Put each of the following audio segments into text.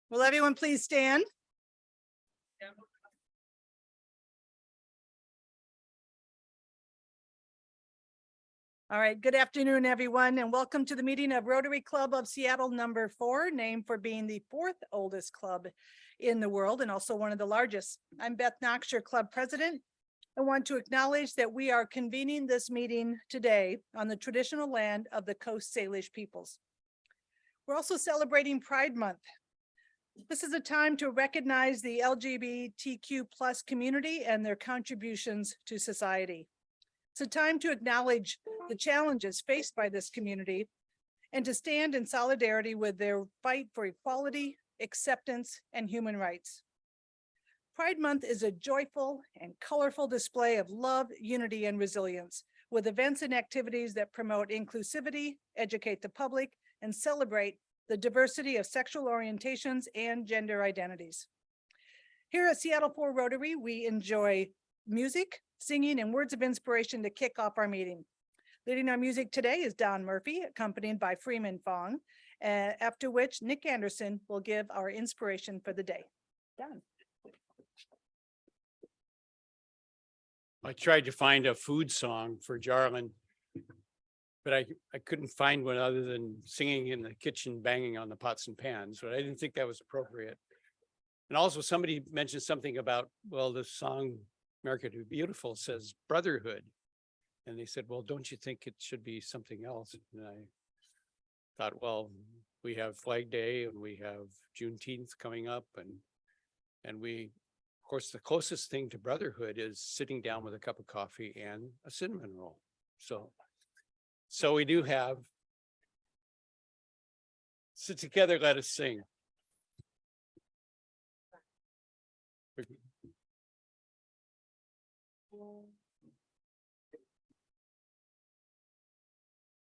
Will everyone please stand? All right, good afternoon, everyone, and welcome to the meeting of Rotary Club of Seattle number 4, named for being the 4th oldest club in the world and also one of the largest. I'm Beth Knox, your club president. I want to acknowledge that we are convening this meeting today on the traditional land of the Coast Salish peoples. We're also celebrating Pride Month. This is a time to recognize the LGBTQ+ community and their contributions to society. It's a time to acknowledge the challenges faced by this community and to stand in solidarity with their fight for equality, acceptance, and human rights. Pride Month is a joyful and colorful display of love, unity, and resilience, with events and activities that promote inclusivity, educate the public, and celebrate the diversity of sexual orientations and gender identities. Here at Seattle 4 Rotary, we enjoy music, singing, and words of inspiration to kick off our meeting. Leading our music today is Don Murphy, accompanied by Freeman Fong, after which Nick Anderson will give our inspiration for the day. Don. I tried to find a food song for Jarlin, but I couldn't find one other than singing in the kitchen, banging on the pots and pans, but I didn't think that was appropriate. And also somebody mentioned something about, well, the song America the Beautiful says brotherhood. And they said, well, don't you think it should be something else? And I thought, well, we have Flag Day and we have Juneteenth coming up, and we, of course, the closest thing to brotherhood is sitting down with a cup of coffee and a cinnamon roll. So we do have. Sit together, let us sing.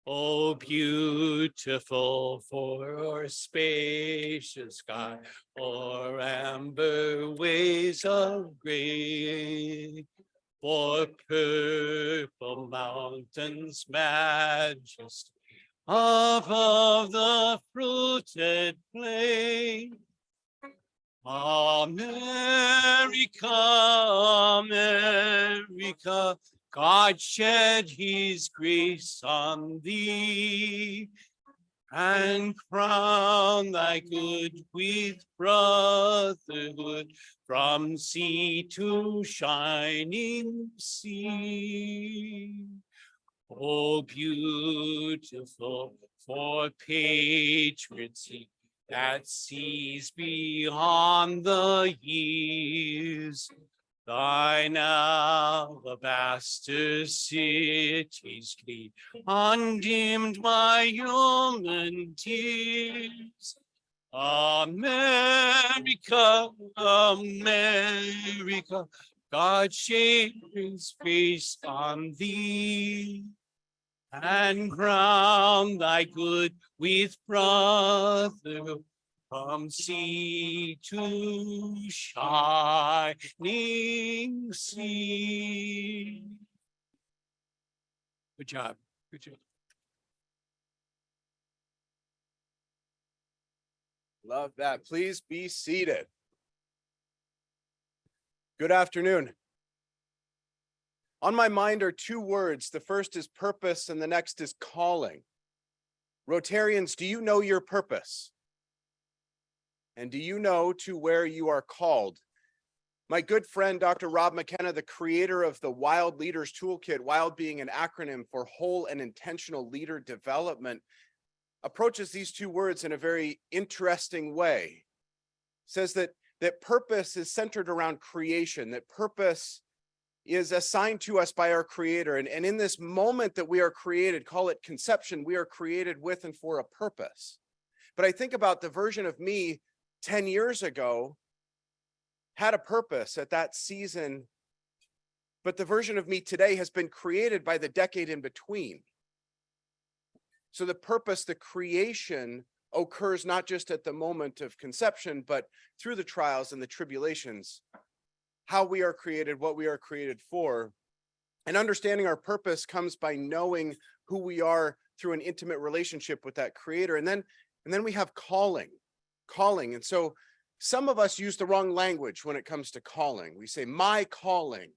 Oh, beautiful for spacious sky, or amber waves of gray, for purple mountains majesty above the fruited plain. America, America, God shed his grace on thee and crown thy good with brotherhood from sea to shining sea. Oh, beautiful for patriots that sees beyond the years. Thine alabaster cities clean, undimmed by human tears. America, America, God shade his face on thee and crown thy good with brotherhood from sea to shining sea. Good job. Good job. Love that. Please be seated. Good afternoon. On my mind are two words. The first is purpose and the next is calling. Rotarians, do you know your purpose? And do you know to where you are called? My good friend, Dr. Rob McKenna, the creator of the WILD Leaders Toolkit, WILD being an acronym for Whole and Intentional Leader Development, approaches these two words in a very interesting way. Says that purpose is centered around creation, that purpose is assigned to us by our creator. And in this moment that we are created, call it conception, we are created with and for a purpose. But I think about the version of me 10 years ago had a purpose at that season, but the version of me today has been created by the decade in between. So the purpose, the creation, occurs not just at the moment of conception, but through the trials and the tribulations, how we are created, what we are created for. And understanding our purpose comes by knowing who we are through an intimate relationship with that creator. And then we have calling. calling. And so some of us use the wrong language when it comes to calling. We say, my calling.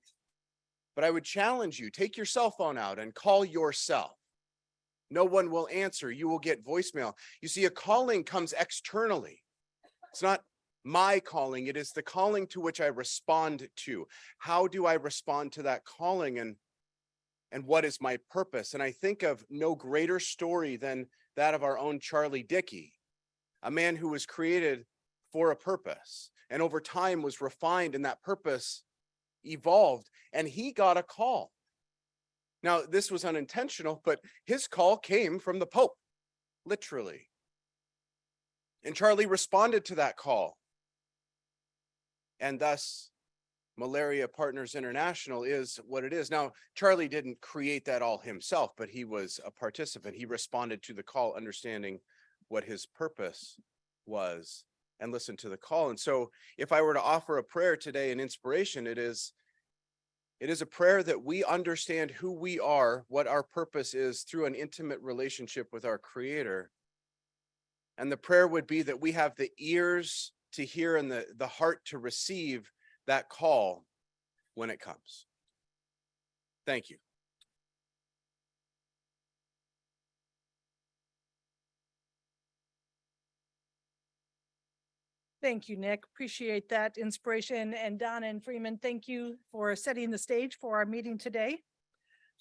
But I would challenge you, take your cell phone out and call yourself. No one will answer. You will get voicemail. You see, a calling comes externally. It's not my calling. It is the calling to which I respond to. How do I respond to that calling, and what is my purpose? And I think of no greater story than that of our own Charlie Dickey, a man who was created for a purpose and over time was refined, and that purpose evolved, and he got a call. Now, this was unintentional, but his call came from the Pope, literally. And Charlie responded to that call. And thus, Malaria Partners International is what it is. Now, Charlie didn't create that all himself, but he was a participant. He responded to the call, understanding what his purpose was, and listened to the call. And so if I were to offer a prayer today, an inspiration, it is a prayer that we understand who we are, what our purpose is, through an intimate relationship with our Creator. And the prayer would be that we have the ears to hear and the heart to receive that call when it comes. Thank you. Thank you, Nick. Appreciate that inspiration. And Donna and Freeman, thank you for setting the stage for our meeting today.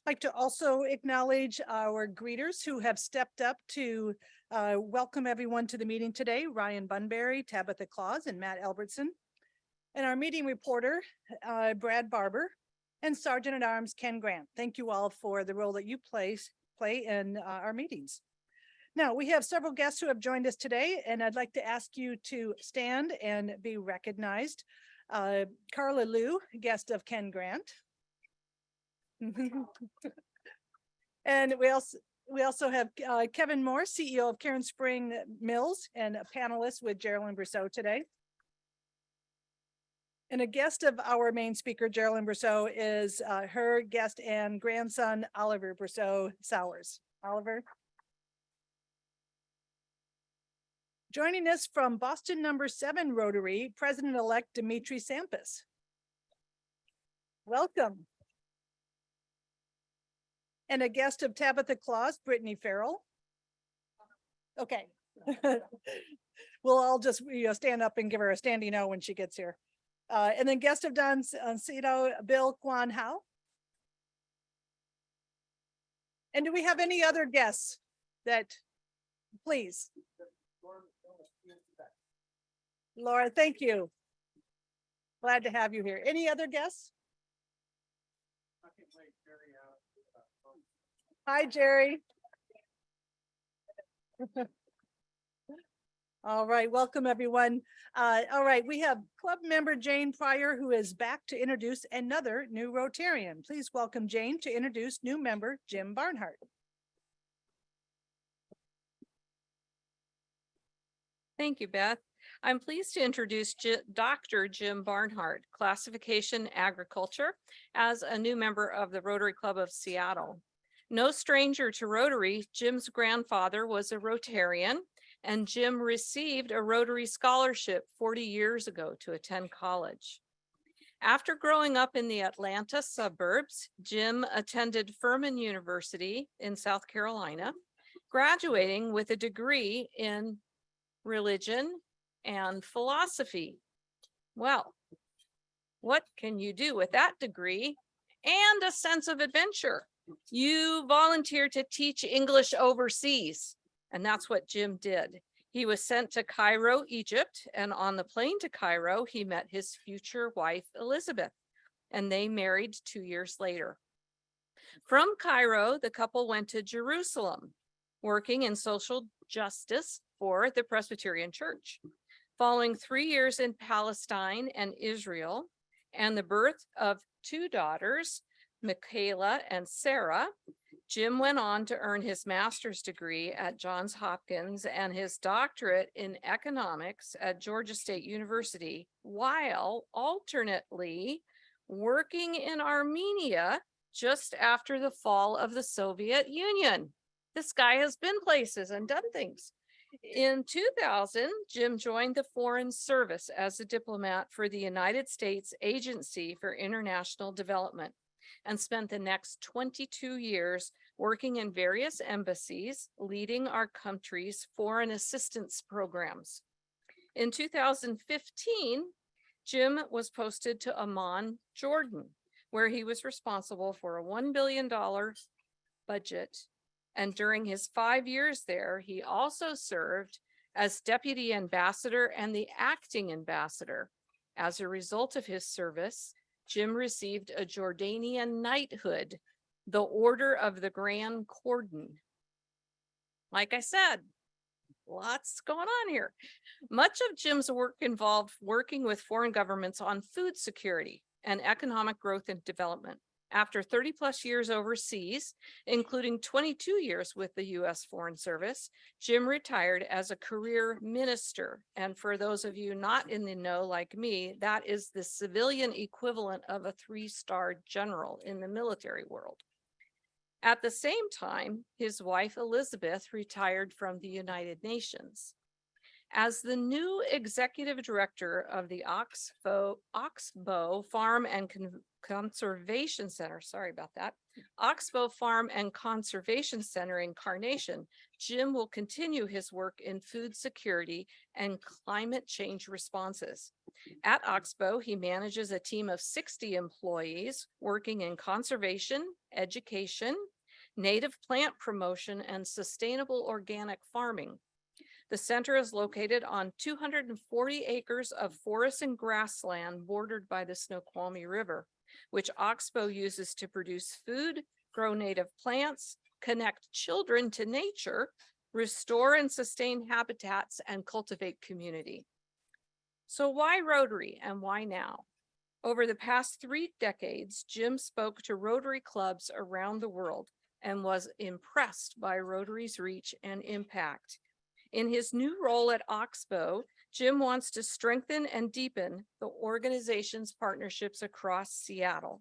I'd like to also acknowledge our greeters who have stepped up to welcome everyone to the meeting today: Ryan Bunbury, Tabitha Claus, and Matt Albertson. And our meeting reporter, Brad Barber, and Sergeant at Arms Ken Grant. Thank you all for the role that you play in our meetings. Now, we have several guests who have joined us today, and I'd like to ask you to stand and be recognized. Carla Liu, guest of Ken Grant. And we also have Kevin Moore, CEO of Karen Spring Mills, and a panelist with Geraldine Brousseau today. And a guest of our main speaker, Geraldine Brousseau, is her guest and grandson, Oliver Brousseau Sowers. Oliver. Joining us from Boston number 7 Rotary, President-elect Dimitri Sampas. Welcome. And a guest of Tabitha Claus, Brittany Farrell. Okay. We'll all just stand up and give her a standing O when she gets here. And then guest of Don Cito, Bill Kwan Hao. And do we have any other guests that, please? Laura, thank you. Glad to have you here. Any other guests? Hi, Jerry. All right, welcome everyone. All right, we have club member Jane Pryor, who is back to introduce another new Rotarian. Please welcome Jane to introduce new member Jim Barnhart. Thank you, Beth. I'm pleased to introduce Dr. Jim Barnhart, Classification Agriculture, as a new member of the Rotary Club of Seattle. No stranger to Rotary, Jim's grandfather was a Rotarian, and Jim received a Rotary scholarship 40 years ago to attend college. After growing up in the Atlanta suburbs, Jim attended Furman University in South Carolina, graduating with a degree in religion and philosophy. Well, what can you do with that degree and a sense of adventure? You volunteered to teach English overseas, and that's what Jim did. He was sent to Cairo, Egypt, and on the plane to Cairo, he met his future wife, Elizabeth, and they married 2 years later. From Cairo, the couple went to Jerusalem, working in social justice for the Presbyterian Church. Following 3 years in Palestine and Israel, and the birth of 2 daughters, Michaela and Sarah, Jim went on to earn his master's degree at Johns Hopkins and his doctorate in economics at Georgia State University, while alternately working in Armenia just after the fall of the Soviet Union. This guy has been places and done things. In 2000, Jim joined the Foreign Service as a diplomat for the United States Agency for International Development and spent the next 22 years working in various embassies, leading our country's foreign assistance programs. In 2015, Jim was posted to Amman, Jordan, where he was responsible for a $1 billion budget. And during his 5 years there, he also served as deputy ambassador and the acting ambassador. As a result of his service, Jim received a Jordanian knighthood, the Order of the Grand Cordon. Like I said, lots going on here. Much of Jim's work involved working with foreign governments on food security and economic growth and development. After 30 plus years overseas, including 22 years with the U.S. Foreign Service, Jim retired as a career minister. And for those of you not in the know like me, that is the civilian equivalent of a 3-star general in the military world. At the same time, his wife Elizabeth retired from the United Nations. As the new executive director of the Oxbow Farm and Conservation Center, sorry about that, Oxbow Farm and Conservation Center in Carnation, Jim will continue his work in food security and climate change responses. At Oxbow, he manages a team of 60 employees working in conservation, education, native plant promotion, and sustainable organic farming. The center is located on 240 acres of forest and grassland bordered by the Snoqualmie River, which Oxbow uses to produce food, grow native plants, connect children to nature, restore and sustain habitats, and cultivate community. So why Rotary and why now? Over the past 3 decades, Jim spoke to Rotary clubs around the world and was impressed by Rotary's reach and impact. In his new role at Oxbow, Jim wants to strengthen and deepen the organization's partnerships across Seattle.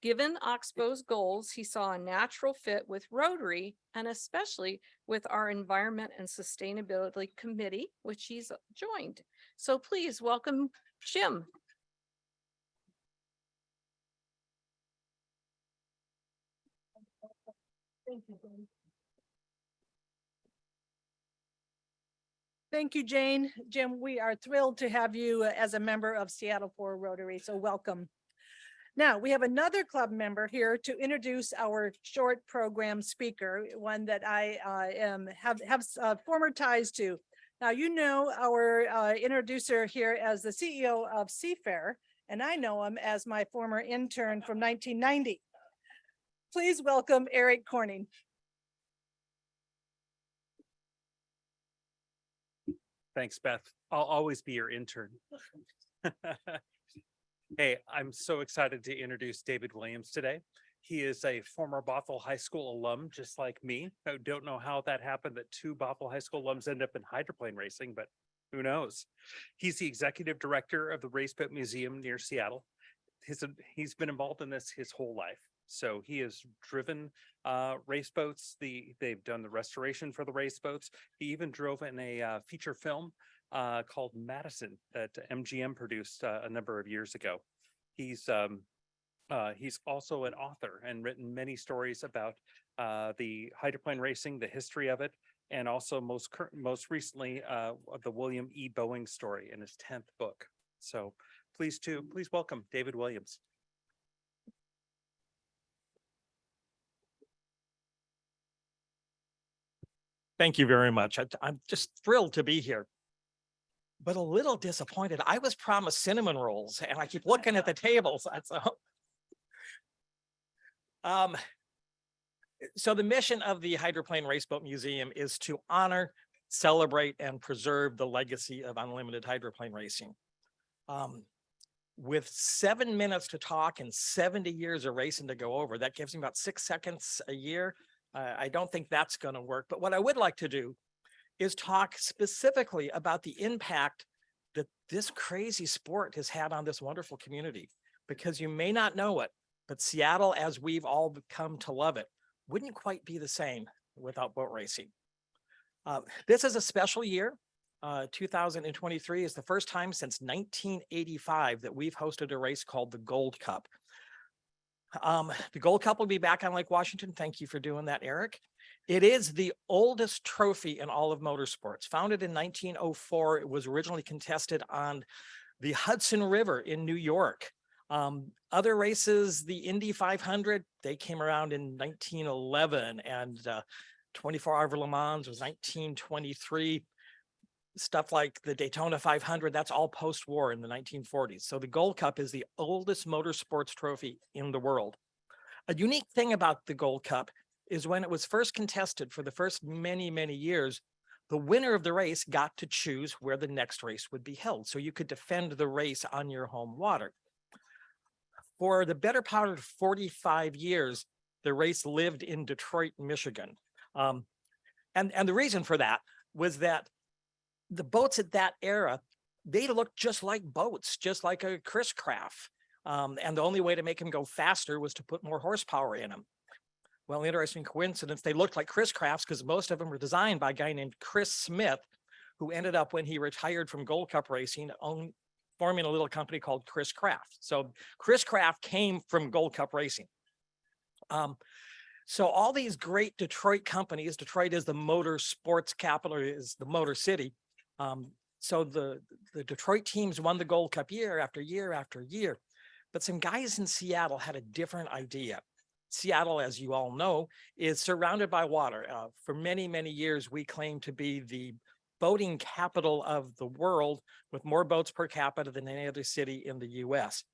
Given Oxbow's goals, he saw a natural fit with Rotary and especially with our Environment and Sustainability Committee, which he's joined. So please welcome Jim. Thank you, Jane. Thank you, Jane. Jim, we are thrilled to have you as a member of Seattle 4 Rotary, so welcome. Now, we have another club member here to introduce our short program speaker, one that I have former ties to. Now, you know our introducer here as the CEO of Seafair, and I know him as my former intern from 1990. Please welcome Eric Corning. Thanks, Beth. I'll always be your intern. Hey, I'm so excited to introduce David Williams today. He is a former Bothell High School alum, just like me. I don't know how that happened that 2 Bothell High School alums end up in hydroplane racing, but who knows? He's the executive director of the Raceboat Museum near Seattle. He's been involved in this his whole life. So he has driven race boats. They've done the restoration for the race boats. He even drove in a feature film called Madison that MGM produced a number of years ago. He's also an author and written many stories about the hydroplane racing, the history of it, and also most recently the William E. Boeing story in his 10th book. So please welcome David Williams. Thank you very much. I'm just thrilled to be here, but a little disappointed. I was promised cinnamon rolls and I keep looking at the tables. So the mission of the Hydroplane Raceboat Museum is to honor, celebrate, and preserve the legacy of unlimited hydroplane racing. With 7 minutes to talk and 70 years of racing to go over, that gives me about 6 seconds a year. I don't think that's going to work. But what I would like to do is talk specifically about the impact that this crazy sport has had on this wonderful community, because you may not know it, but Seattle, as we've all come to love it, wouldn't quite be the same without boat racing. This is a special year. 2023 is the first time since 1985 that we've hosted a race called the Gold Cup. The Gold Cup will be back on Lake Washington. Thank you for doing that, Eric. It is the oldest trophy in all of motorsports. Founded in 1904, it was originally contested on the Hudson River in New York. Other races, the Indy 500, they came around in 1911, and 24-hour Le Mans was 1923. Stuff like the Daytona 500, that's all post-war in the 1940s. So the Gold Cup is the oldest motorsports trophy in the world. A unique thing about the Gold Cup is when it was first contested for the first many, many years, the winner of the race got to choose where the next race would be held. So you could defend the race on your home water. For the better part of 45 years, the race lived in Detroit, Michigan. And the reason for that was that the boats at that era, they looked just like boats, just like a Chris Craft. And the only way to make them go faster was to put more horsepower in them. Well, interesting coincidence, they looked like Chris Crafts because most of them were designed by a guy named Chris Smith, who ended up, when he retired from Gold Cup racing, forming a little company called Chris Craft. So Chris Craft came from Gold Cup racing. So all these great Detroit companies, Detroit is the motor sports capital, is the motor city. So the Detroit teams won the Gold Cup year after year after year, but some guys in Seattle had a different idea. Seattle, as you all know, is surrounded by water. For many, many years, we claim to be the boating capital of the world with more boats per capita than any other city in the US.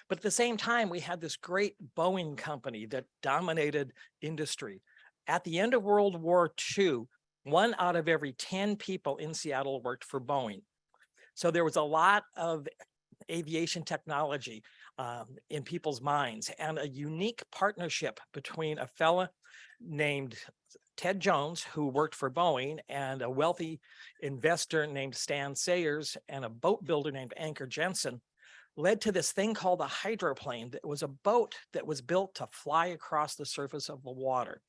But at the same time, we had this great Boeing company that dominated industry. At the end of World War II, 1 out of every 10 people in Seattle worked for Boeing. So there was a lot of aviation technology in people's minds, and a unique partnership between a fella named Ted Jones, who worked for Boeing, and a wealthy investor named Stan Sayers, and a boat builder named Anker Jensen, led to this thing called a hydroplane. That was a boat that was built to fly across the surface of the water.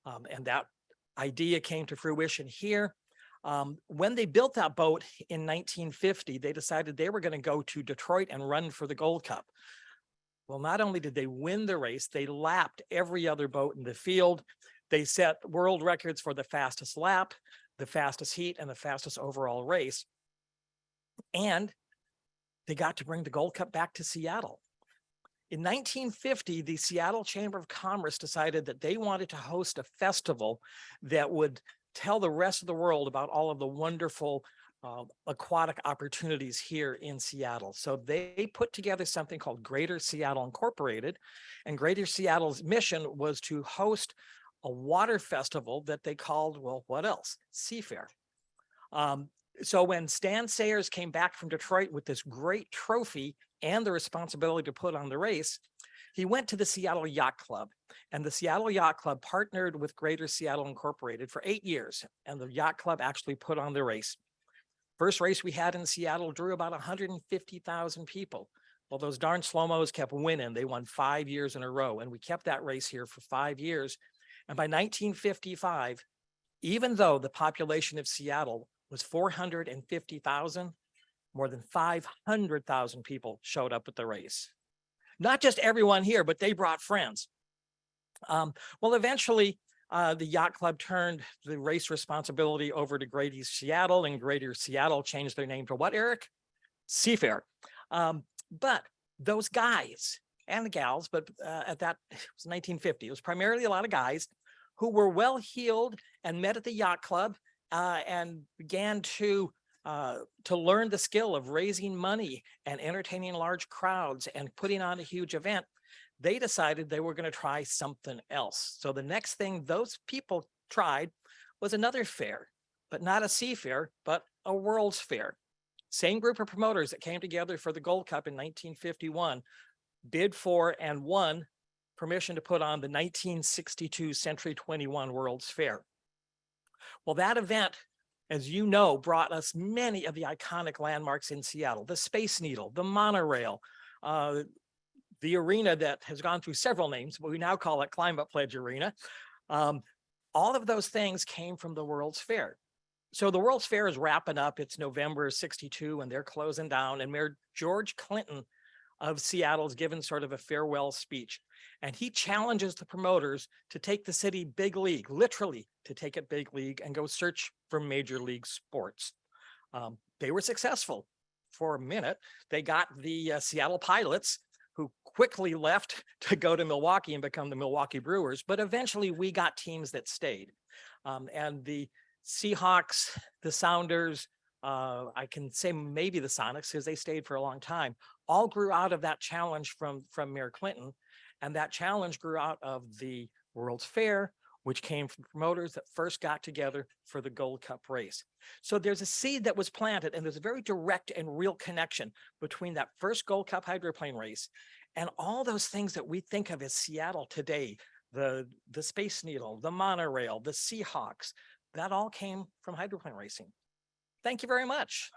And that idea came to fruition here. When they built that boat in 1950, they decided they were going to go to Detroit and run for the Gold Cup. Well, not only did they win the race, they lapped every other boat in the field. They set world records for the fastest lap, the fastest heat, and the fastest overall race. And they got to bring the Gold Cup back to Seattle. In 1950, the Seattle Chamber of Commerce decided that they wanted to host a festival that would tell the rest of the world about all of the wonderful aquatic opportunities here in Seattle. So they put together something called Greater Seattle Incorporated, and Greater Seattle's mission was to host a water festival that they called, well, what else? Seafair. So when Stan Sayers came back from Detroit with this great trophy and the responsibility to put on the race, he went to the Seattle Yacht Club, and the Seattle Yacht Club partnered with Greater Seattle Incorporated for 8 years, and the Yacht Club actually put on the race. First race we had in Seattle drew about 150,000 people. Well, those darn slow-mos kept winning. They won 5 years in a row, and we kept that race here for 5 years. And by 1955, even though the population of Seattle was 450,000, more than 500,000 people showed up at the race. Not just everyone here, but they brought friends. Well, eventually, the Yacht Club turned the race responsibility over to Greater Seattle, and Greater Seattle changed their name to what, Eric? Seafair. But those guys and the gals, but at that, it was 1950, it was primarily a lot of guys who were well-heeled and met at the Yacht Club and began to learn the skill of raising money and entertaining large crowds and putting on a huge event. They decided they were going to try something else. So the next thing those people tried was another fair, but not a sea fair, but a World's Fair. Same group of promoters that came together for the Gold Cup in 1951 bid for and won permission to put on the 1962 Century 21 World's Fair. Well, that event, as you know, brought us many of the iconic landmarks in Seattle: the Space Needle, the monorail, the arena that has gone through several names, but we now call it Climate Pledge Arena. All of those things came from the World's Fair. So the World's Fair is wrapping up. It's November 62 and they're closing down. And Mayor George Clinton of Seattle's given sort of a farewell speech. And he challenges the promoters to take the city big league, literally to take it big league and go search for major league sports. They were successful for a minute. They got the Seattle Pilots, who quickly left to go to Milwaukee and become the Milwaukee Brewers. But eventually we got teams that stayed. And the Seahawks, the Sounders, I can say maybe the Sonics because they stayed for a long time, all grew out of that challenge from Mayor Clinton. And that challenge grew out of the World's Fair, which came from promoters that first got together for the Gold Cup race. So there's a seed that was planted, and there's a very direct and real connection between that first Gold Cup hydroplane race and all those things that we think of as Seattle today, the Space Needle, the monorail, the Seahawks, that all came from hydroplane racing. Thank you very much.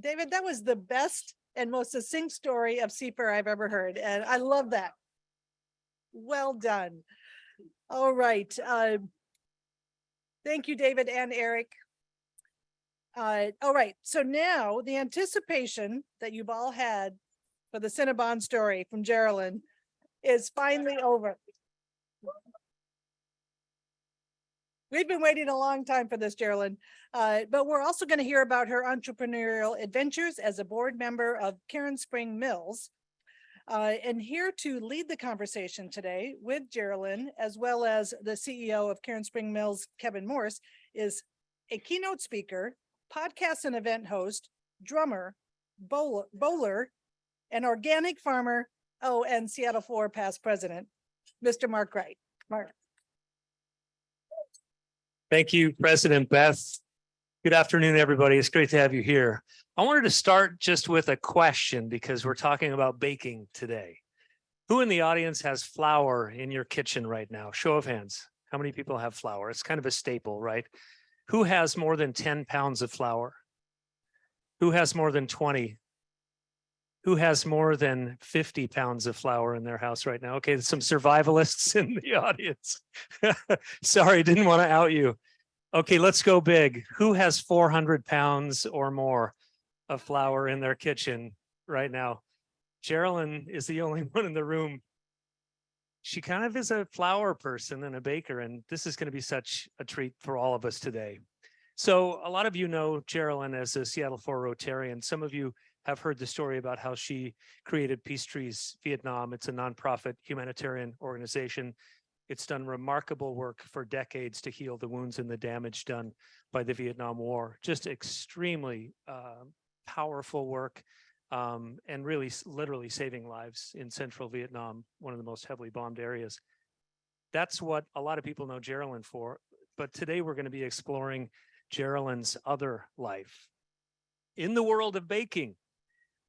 David, that was the best and most succinct story of Seafair I've ever heard, and I love that. Well done. All right. Thank you, David and Eric. All right, so now the anticipation that you've all had for the Cinnabon story from Geraldine is finally over. We've been waiting a long time for this, Geraldine, but we're also going to hear about her entrepreneurial adventures as a board member of Karen Spring Mills. And here to lead the conversation today with Geraldine, as well as the CEO of Karen Spring Mills, Kevin Morse, is a keynote speaker, podcast and event host, drummer, bowler, an organic farmer, and Seattle Floor past president, Mr. Mark Wright. Mark. Thank you, President Beth. Good afternoon, everybody. It's great to have you here. I wanted to start just with a question because we're talking about baking today. Who in the audience has flour in your kitchen right now? Show of hands. How many people have flour? It's kind of a staple, right? Who has more than 10 pounds of flour? Who has more than 20? Who has more than 50 pounds of flour in their house right now? Okay, some survivalists in the audience. Sorry, didn't want to out you. Okay, let's go big. Who has 400 pounds or more of flour in their kitchen right now? Geraldine is the only one in the room. She kind of is a flour person and a baker, and this is going to be such a treat for all of us today. So a lot of you know Geraldine as a Seattle 4 Rotarian. Some of you have heard the story about how she created Peace Trees Vietnam. It's a nonprofit humanitarian organization. It's done remarkable work for decades to heal the wounds and the damage done by the Vietnam War. Just extremely powerful work and really literally saving lives in central Vietnam, one of the most heavily bombed areas. That's what a lot of people know Geraldine for. But today we're going to be exploring Geraldine's other life. In the world of baking,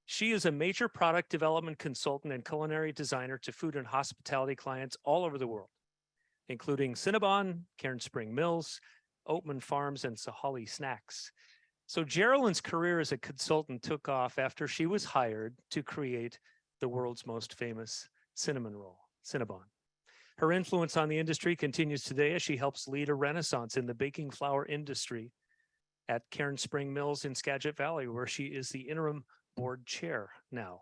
she is a major product development consultant and culinary designer to food and hospitality clients all over the world, including Cinnabon, Karen Spring Mills, Oatman Farms, and Sahali Snacks. So Geraldine's career as a consultant took off after she was hired to create the world's most famous cinnamon roll, Cinnabon. Her influence on the industry continues today as she helps lead a renaissance in the baking flour industry at Karen Spring Mills in Skagit Valley, where she is the interim board chair now.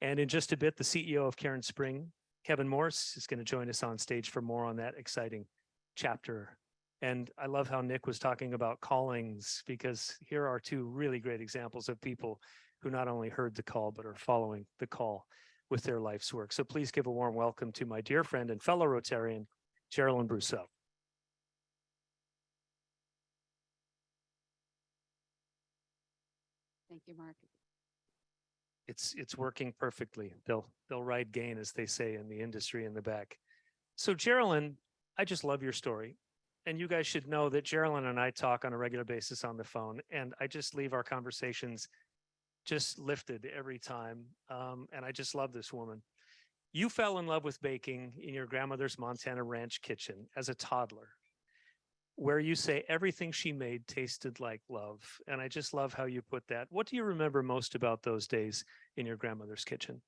And in just a bit, the CEO of Karen Spring, Kevin Morse, is going to join us on stage for more on that exciting chapter. And I love how Nick was talking about callings, because here are two really great examples of people who not only heard the call, but are following the call with their life's work. So please give a warm welcome to my dear friend and fellow Rotarian, Geraldine Brousseau. Thank you, Mark. It's working perfectly. They'll ride gain, as they say in the industry, in the back. So Geraldine, I just love your story. And you guys should know that Geraldine and I talk on a regular basis on the phone, and I just leave our conversations just lifted every time. And I just love this woman. You fell in love with baking in your grandmother's Montana ranch kitchen as a toddler, where you say everything she made tasted like love. And I just love how you put that. What do you remember most about those days in your grandmother's kitchen?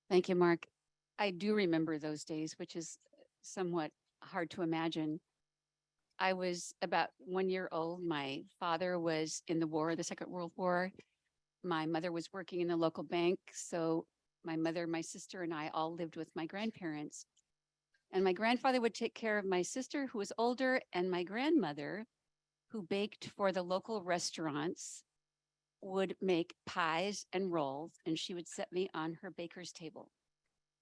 Thank you, Mark. I do remember those days, which is somewhat hard to imagine. I was about 1 year old. My father was in the war, the Second World War. My mother was working in the local bank. So my mother, my sister, and I all lived with my grandparents. And my grandfather would take care of my sister, who was older, and my grandmother, who baked for the local restaurants, would make pies and rolls, and she would set me on her baker's table.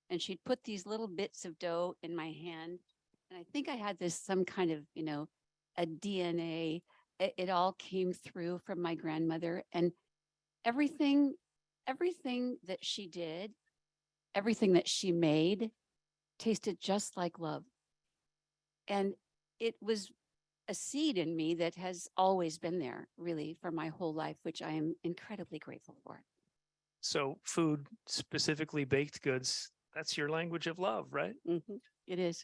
And she'd put these little bits of dough in my hand. And I think I had this some kind of, a DNA. It all came through from my grandmother, and everything that she did, everything that she made tasted just like love. And it was a seed in me that has always been there really for my whole life, which I am incredibly grateful for. So food, specifically baked goods, that's your language of love, right? It is.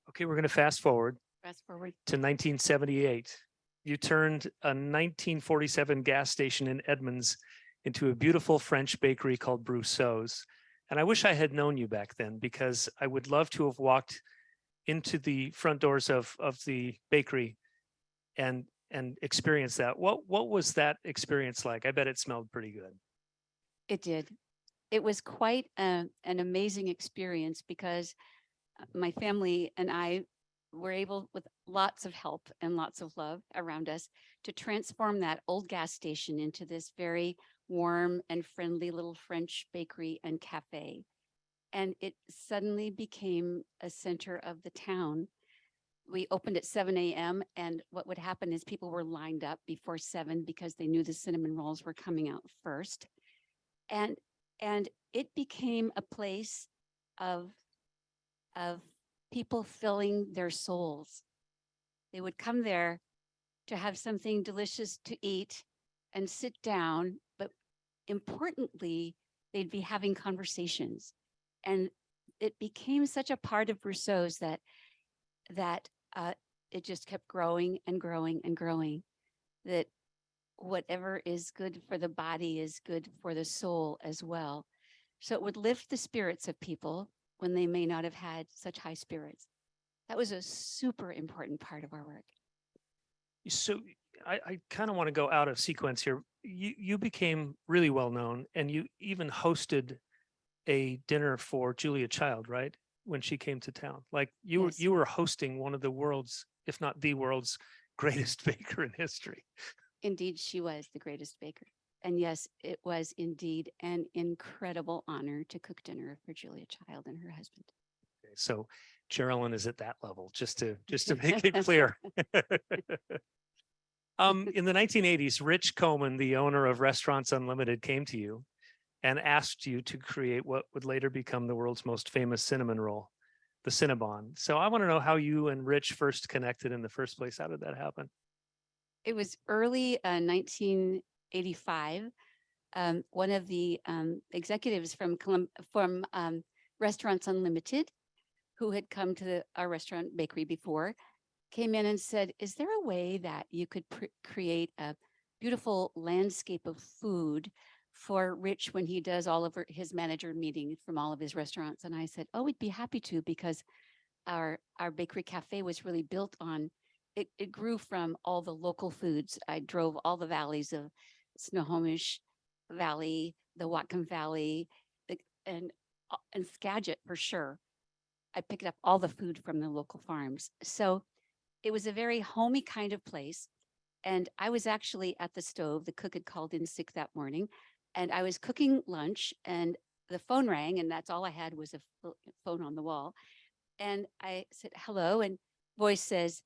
Okay, we're going to fast forward Fast forward. to 1978. You turned a 1947 gas station in Edmonds into a beautiful French bakery called Brousseau's. And I wish I had known you back then, because I would love to have walked into the front doors of the bakery and experienced that. What was that experience like? I bet it smelled pretty good. It did. It was quite an amazing experience, because my family and I were able, with lots of help and lots of love around us, to transform that old gas station into this very warm and friendly little French bakery and cafe. And it suddenly became a center of the town. We opened at 7 a.m. and what would happen is people were lined up before 7 because they knew the cinnamon rolls were coming out first. And it became a place of people filling their souls. They would come there to have something delicious to eat and sit down, but importantly, they'd be having conversations. And it became such a part of Rousseau's that it just kept growing and growing and growing, that whatever is good for the body is good for the soul as well. So it would lift the spirits of people when they may not have had such high spirits. That was a super important part of our work. So I kind of want to go out of sequence here. You became really well known, and you even hosted a dinner for Julia Child, right? When she came to town, like Yes. you were hosting one of the world's, if not the world's greatest baker in history. Indeed, she was the greatest baker. And yes, it was indeed an incredible honor to cook dinner for Julia Child and her husband. Okay, so Geraldine is at that level, just to make it clear. In the 1980s, Rich Coleman, the owner of Restaurants Unlimited, came to you and asked you to create what would later become the world's most famous cinnamon roll, the Cinnabon. So I want to know how you and Rich first connected in the first place. How did that happen? It was early 1985. One of the executives from Restaurants Unlimited, who had come to our restaurant bakery before, came in and said, is there a way that you could create a beautiful landscape of food for Rich when he does all of his manager meetings from all of his restaurants? And I said, oh, we'd be happy to, because our bakery cafe was really built on, it grew from all the local foods. I drove all the valleys of Snohomish Valley, the Whatcom Valley, and Skagit for sure. I picked up all the food from the local farms. So it was a very homey kind of place. And I was actually at the stove. The cook had called in sick that morning, and I was cooking lunch, and the phone rang, and that's all I had was a phone on the wall. And I said, hello. And voice says,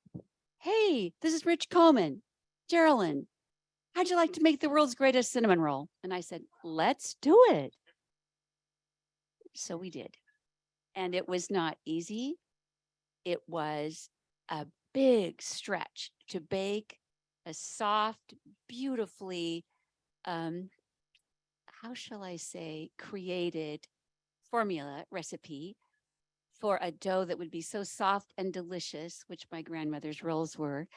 hey, this is Rich Coleman. Geraldine, how'd you like to make the world's greatest cinnamon roll? And I said, let's do it. So we did. And it was not easy. It was a big stretch to bake a soft, beautifully, how shall I say, created formula recipe for a dough that would be so soft and delicious, which my grandmother's rolls were,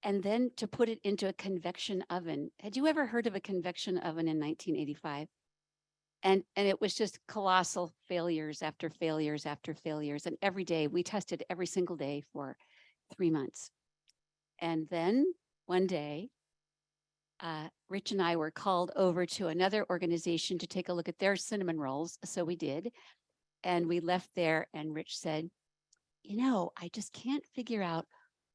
and then to put it into a convection oven. Had you ever heard of a convection oven in 1985? And it was just colossal failures after failures after failures. And every day we tested every single day for 3 months. And then one day, Rich and I were called over to another organization to take a look at their cinnamon rolls. So we did. And we left there and Rich said, you know, I just can't figure out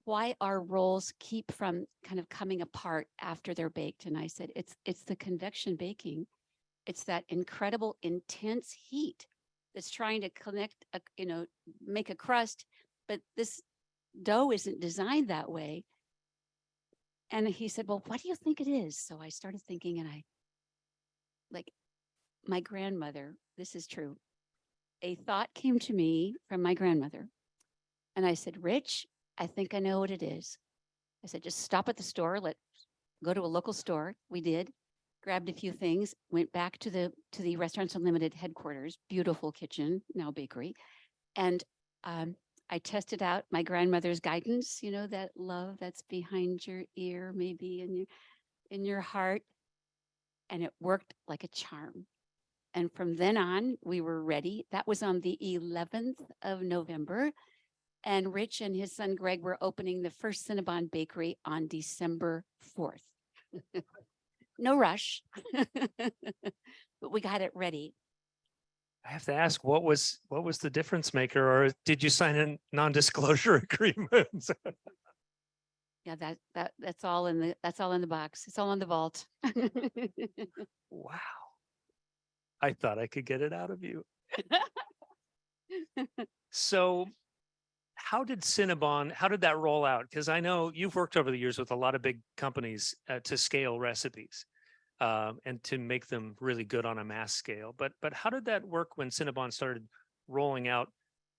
why our rolls keep from kind of coming apart after they're baked. And I said, it's the convection baking. It's that incredible intense heat that's trying to connect, make a crust, but this dough isn't designed that way. And he said, well, what do you think it is? So I started thinking, and my grandmother, this is true. A thought came to me from my grandmother. And I said, Rich, I think I know what it is. I said, just stop at the store. Let's go to a local store. We did, grabbed a few things, went back to the Restaurants Unlimited headquarters, beautiful kitchen, now bakery. And I tested out my grandmother's guidance, that love that's behind your ear, maybe in your heart. And it worked like a charm. And from then on, we were ready. That was on the 11th of November. And Rich and his son Greg were opening the first Cinnabon bakery on December 4th. No rush, but we got it ready. I have to ask, what was the difference maker, or did you sign a non-disclosure agreement? Yeah, that's all in the box. It's all in the vault. Wow. I thought I could get it out of you. So how did that roll out? Because I know you've worked over the years with a lot of big companies to scale recipes and to make them really good on a mass scale. But how did that work when Cinnabon started rolling out,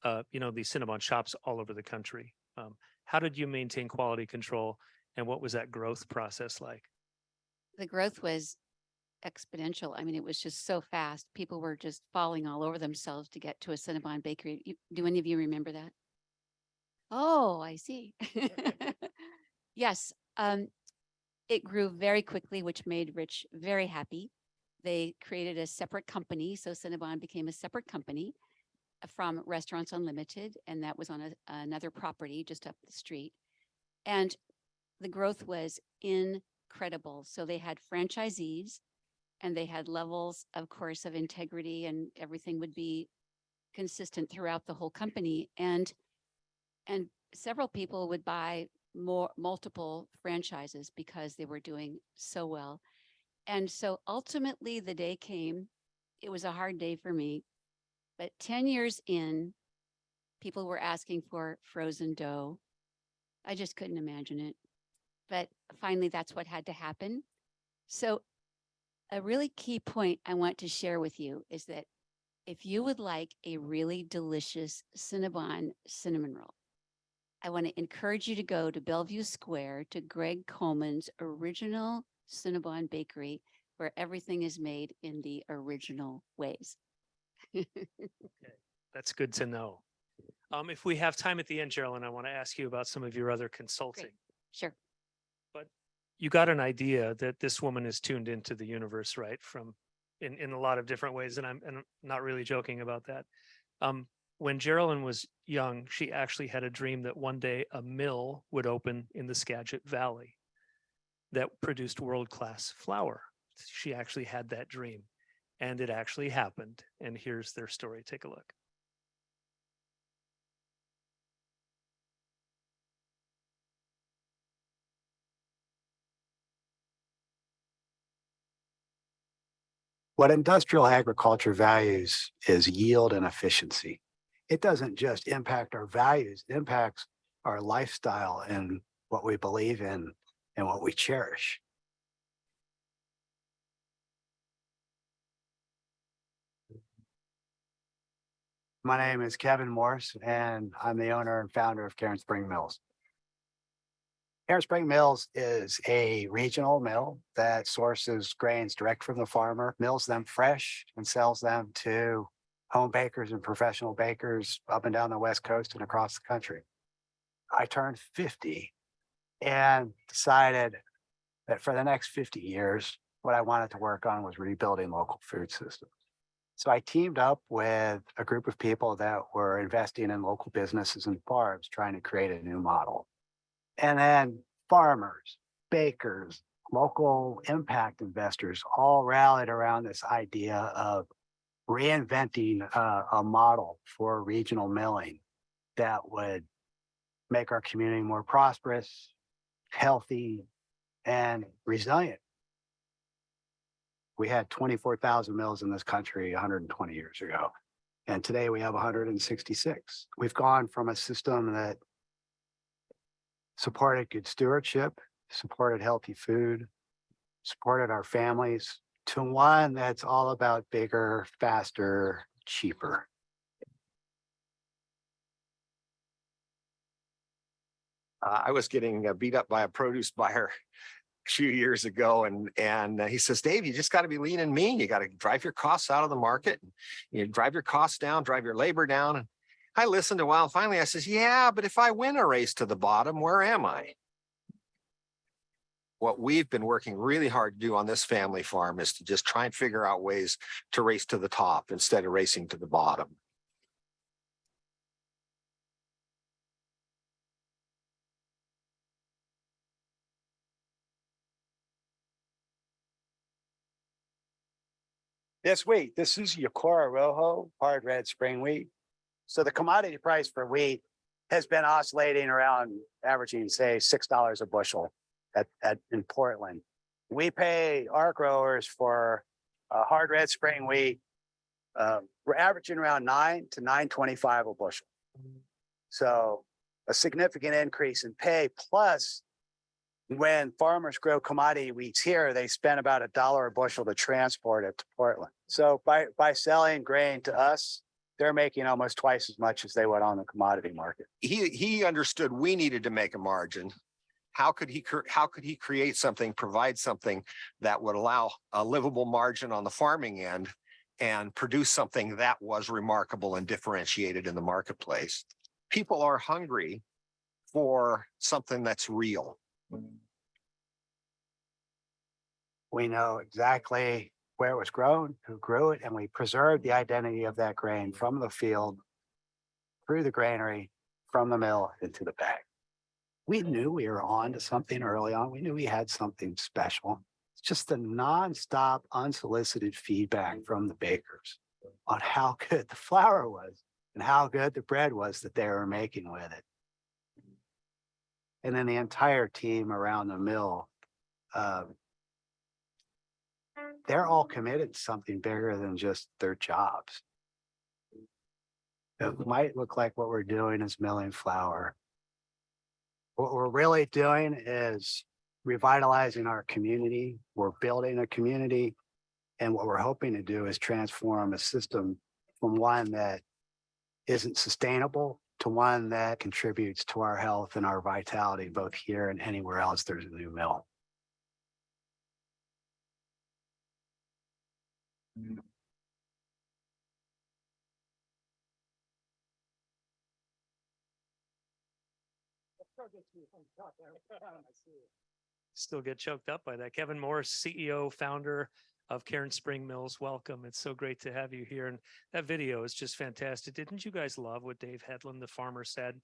these Cinnabon shops all over the country? How did you maintain quality control, and what was that growth process like? The growth was exponential. I mean, it was just so fast. People were just falling all over themselves to get to a Cinnabon bakery. Do any of you remember that? Oh, I see. Yes. It grew very quickly, which made Rich very happy. They created a separate company. So Cinnabon became a separate company from Restaurants Unlimited. And that was on another property just up the street. And the growth was incredible. So they had franchisees and they had levels, of course, of integrity, and everything would be consistent throughout the whole company. And several people would buy multiple franchises because they were doing so well. And so ultimately the day came. It was a hard day for me, but 10 years in, people were asking for frozen dough. I just couldn't imagine it. But finally, that's what had to happen. So a really key point I want to share with you is that if you would like a really delicious Cinnabon cinnamon roll, I want to encourage you to go to Bellevue Square to Greg Coleman's original Cinnabon bakery, where everything is made in the original ways. That's good to know. If we have time at the end, Geraldine, I want to ask you about some of your other consulting. Sure. You got an idea that this woman is tuned into the universe, right? In a lot of different ways. And I'm not really joking about that. When Geraldine was young, she actually had a dream that one day a mill would open in the Skagit Valley that produced world-class flour. She actually had that dream, and it actually happened. And here's their story. Take a look. What industrial agriculture values is yield and efficiency. It doesn't just impact our values, it impacts our lifestyle and what we believe in and what we cherish. My name is Kevin Morse, and I'm the owner and founder of Cairn Spring Mills. Cairn Spring Mills is a regional mill that sources grains direct from the farmer, mills them fresh, and sells them to home bakers and professional bakers up and down the West Coast and across the country. I turned 50 and decided that for the next 50 years, what I wanted to work on was rebuilding local food systems. So I teamed up with a group of people that were investing in local businesses and farms, trying to create a new model. And then farmers, bakers, local impact investors all rallied around this idea of reinventing a model for regional milling that would make our community more prosperous, healthy, and resilient. We had 24,000 mills in this country 120 years ago. And today we have 166. We've gone from a system that supported good stewardship, supported healthy food, supported our families, to one that's all about bigger, faster, cheaper. I was getting beat up by a produce buyer a few years ago, and he says, Dave, you just got to be lean and mean. You got to drive your costs out of the market. You drive your costs down, drive your labor down. And I listened a while. And finally, I says, yeah, but if I win a race to the bottom, where am I? What we've been working really hard to do on this family farm is to just try and figure out ways to race to the top instead of racing to the bottom. This wheat, this is Yocora Rojo, hard red spring wheat. So the commodity price for wheat has been oscillating around averaging, say, $6 a bushel in Portland. We pay our growers for hard red spring wheat. We're averaging around $9 to $9.25 a bushel. So a significant increase in pay. Plus, when farmers grow commodity wheats here, they spend about $1 a bushel to transport it to Portland. So by selling grain to us, they're making almost twice as much as they would on the commodity market. He understood we needed to make a margin. How could he create something, provide something that would allow a livable margin on the farming end and produce something that was remarkable and differentiated in the marketplace? People are hungry for something that's real. We know exactly where it was grown, who grew it, and we preserved the identity of that grain from the field, through the granary, from the mill into the bag. We knew we were on to something early on. We knew we had something special. It's just the nonstop, unsolicited feedback from the bakers on how good the flour was and how good the bread was that they were making with it. And then the entire team around the mill, they're all committed to something bigger than just their jobs. It might look like what we're doing is milling flour. What we're really doing is revitalizing our community. We're building a community. And what we're hoping to do is transform a system from one that isn't sustainable to one that contributes to our health and our vitality, both here and anywhere else there's a new mill. Still get choked up by that. Kevin Morris, CEO, founder of Cairn Spring Mills. Welcome. It's so great to have you here. And that video is just fantastic. Didn't you guys love what Dave Hedlund, the farmer, said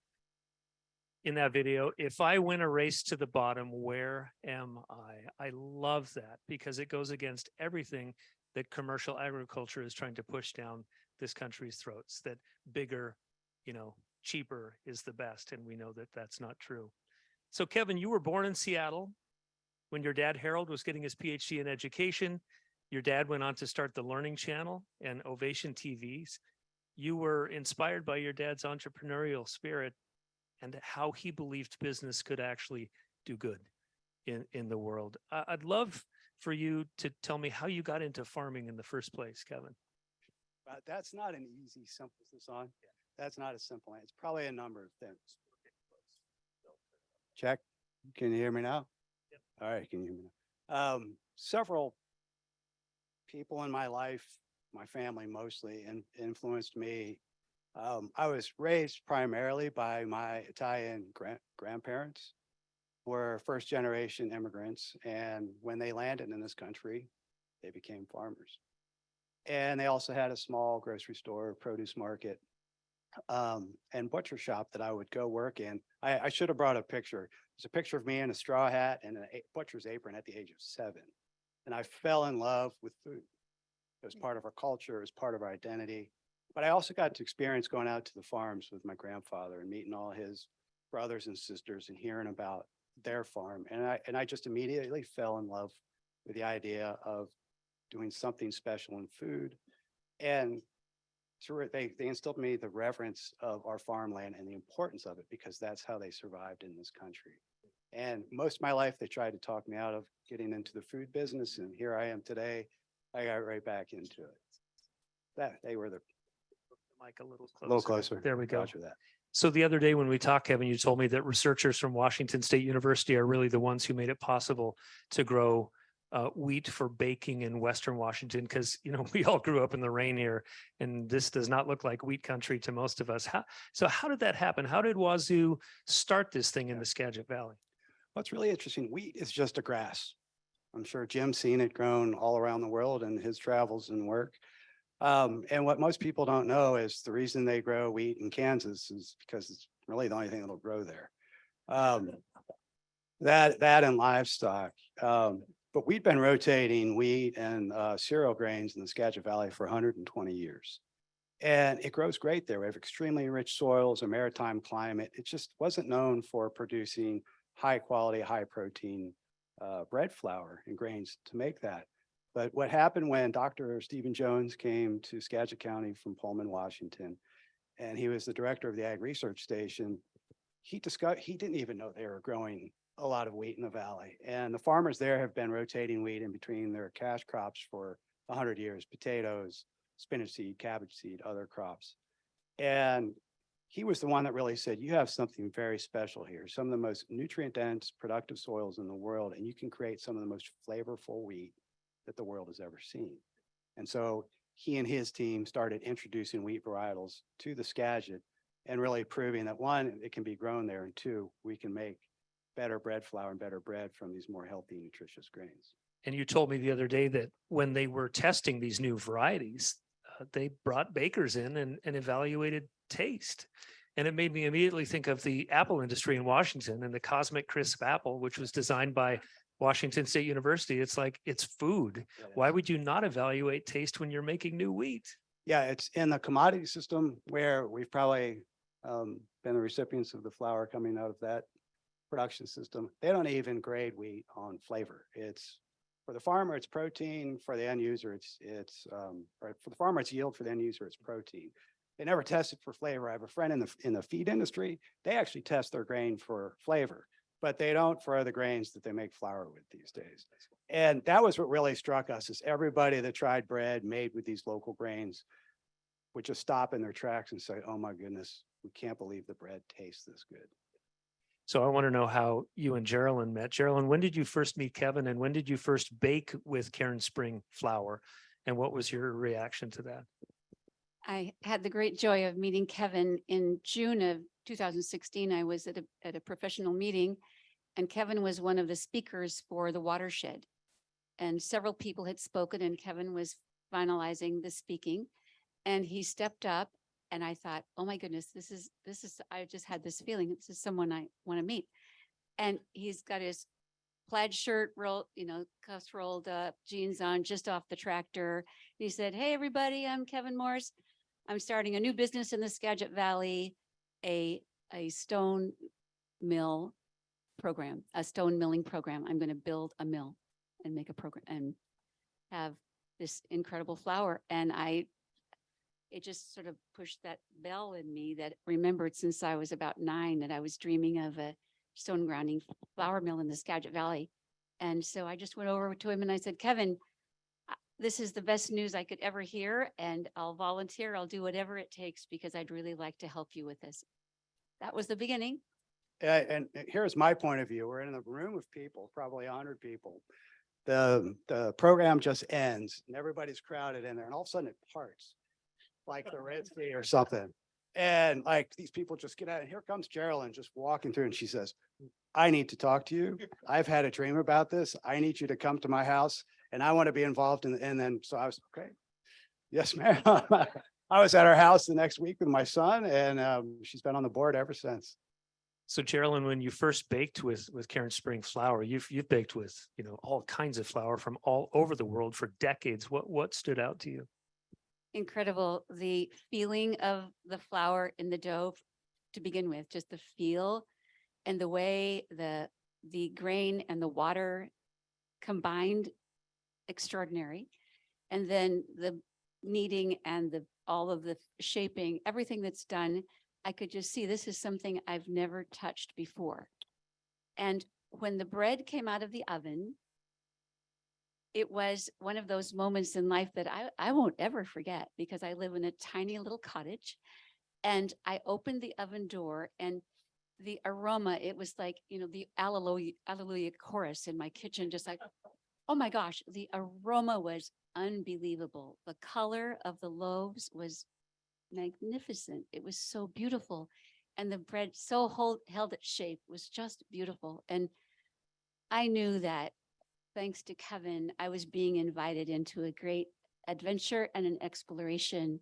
in that video? If I win a race to the bottom, where am I? I love that because it goes against everything that commercial agriculture is trying to push down this country's throats, that bigger, cheaper is the best. And we know that that's not true. So Kevin, you were born in Seattle when your dad Harold was getting his PhD in education. Your dad went on to start the Learning Channel and Ovation TVs. You were inspired by your dad's entrepreneurial spirit and how he believed business could actually do good in the world. I'd love for you to tell me how you got into farming in the first place, Kevin. That's not an easy, simple song. That's not a simple answer. It's probably a number of things. Check. Can you hear me now? Yep. All right. Can you hear me now? Several people in my life, my family mostly, influenced me. I was raised primarily by my Italian grandparents, who were first generation immigrants. And when they landed in this country, they became farmers. And they also had a small grocery store, produce market, and butcher shop that I would go work in. I should have brought a picture. There's a picture of me in a straw hat and a butcher's apron at the age of 7. And I fell in love with food. It was part of our culture, it was part of our identity. But I also got to experience going out to the farms with my grandfather and meeting all his brothers and sisters and hearing about their farm. And I just immediately fell in love with the idea of doing something special in food. And they instilled in me the reverence of our farmland and the importance of it, because that's how they survived in this country. And most of my life, they tried to talk me out of getting into the food business. And here I am today. I got right back into it. They were the Mike, a little little closer. There we go. Roger that. So the other day when we talked, Kevin, you told me that researchers from Washington State University are really the ones who made it possible to grow wheat for baking in Western Washington, because, you know, we all grew up in the rain here, and this does not look like wheat country to most of us. How did that happen? How did Wazoo start this thing in the Skagit Valley? What's really interesting, wheat is just a grass. I'm sure Jim's seen it grown all around the world in his travels and work. And what most people don't know is the reason they grow wheat in Kansas is because it's really the only thing that'll grow there. That and livestock. But we've been rotating wheat and cereal grains in the Skagit Valley for 120 years. And it grows great there. We have extremely rich soils, a maritime climate. It just wasn't known for producing high quality, high protein bread flour and grains to make that. But what happened when Dr. Stephen Jones came to Skagit County from Pullman, Washington, and he was the director of the Ag Research Station, he didn't even know they were growing a lot of wheat in the valley. And the farmers there have been rotating wheat in between their cash crops for 100 years, potatoes, spinach seed, cabbage seed, other crops. And he was the one that really said, you have something very special here, some of the most nutrient dense, productive soils in the world, and you can create some of the most flavorful wheat that the world has ever seen. And so he and his team started introducing wheat varietals to the Skagit and really proving that, one, it can be grown there, and two, we can make better bread flour and better bread from these more healthy, nutritious grains. And you told me the other day that when they were testing these new varieties, they brought bakers in and evaluated taste. And it made me immediately think of the apple industry in Washington and the Cosmic Crisp apple, which was designed by Washington State University. It's like, it's food. Why would you not evaluate taste when you're making new wheat? Yeah, it's in the commodity system where we've probably been the recipients of the flour coming out of that production system. They don't even grade wheat on flavor. It's for the farmer, it's protein. For the end user, or for the farmer, it's yield. For the end user, it's protein. They never test it for flavor. I have a friend in the feed industry. They actually test their grain for flavor, but they don't for other grains that they make flour with these days. And that was what really struck us, is everybody that tried bread made with these local grains would just stop in their tracks and say, oh my goodness, we can't believe the bread tastes this good. So I want to know how you and Geraldine met. Geraldine, when did you first meet Kevin, and when did you first bake with Cairn Spring flour? And what was your reaction to that? I had the great joy of meeting Kevin in June of 2016. I was at a professional meeting, and Kevin was one of the speakers for the watershed. And several people had spoken, and Kevin was finalizing the speaking. And he stepped up, and I thought, oh my goodness, this is, I just had this feeling, this is someone I want to meet. And he's got his plaid shirt rolled, cuffs rolled up, jeans on, just off the tractor. He said, hey, everybody, I'm Kevin Morse. I'm starting a new business in the Skagit Valley, a stone mill program, a stone milling program. I'm going to build a mill and make a program and have this incredible flour. And it just sort of pushed that bell in me that remembered since I was about 9 that I was dreaming of a stone grounding flour mill in the Skagit Valley. And so I just went over to him and I said, Kevin, this is the best news I could ever hear, and I'll volunteer. I'll do whatever it takes because I'd really like to help you with this. That was the beginning. And here's my point of view. We're in a room of people, probably 100 people. The program just ends and everybody's crowded in there, and all of a sudden it parts like the Red Sea or something. And like these people just get out, and here comes Geraldine just walking through, and she says, I need to talk to you. I've had a dream about this. I need you to come to my house, and I want to be involved in. And then so I was okay. Yes, ma'am. I was at her house the next week with my son and she's been on the board ever since. So Geraldine, when you first baked with Karen Spring flour, you've baked with, all kinds of flour from all over the world for decades. What stood out to you? Incredible. The feeling of the flour in the dough to begin with, just the feel and the way the grain and the water combined, extraordinary. And then the kneading and all of the shaping, everything that's done, I could just see this is something I've never touched before. And when the bread came out of the oven, it was one of those moments in life that I won't ever forget, because I live in a tiny little cottage and I opened the oven door and the aroma, it was like, the Alleluia chorus in my kitchen, just like, oh my gosh, the aroma was unbelievable. The color of the loaves was magnificent. It was so beautiful. And the bread held its shape, was just beautiful. And I knew that thanks to Kevin, I was being invited into a great adventure and an exploration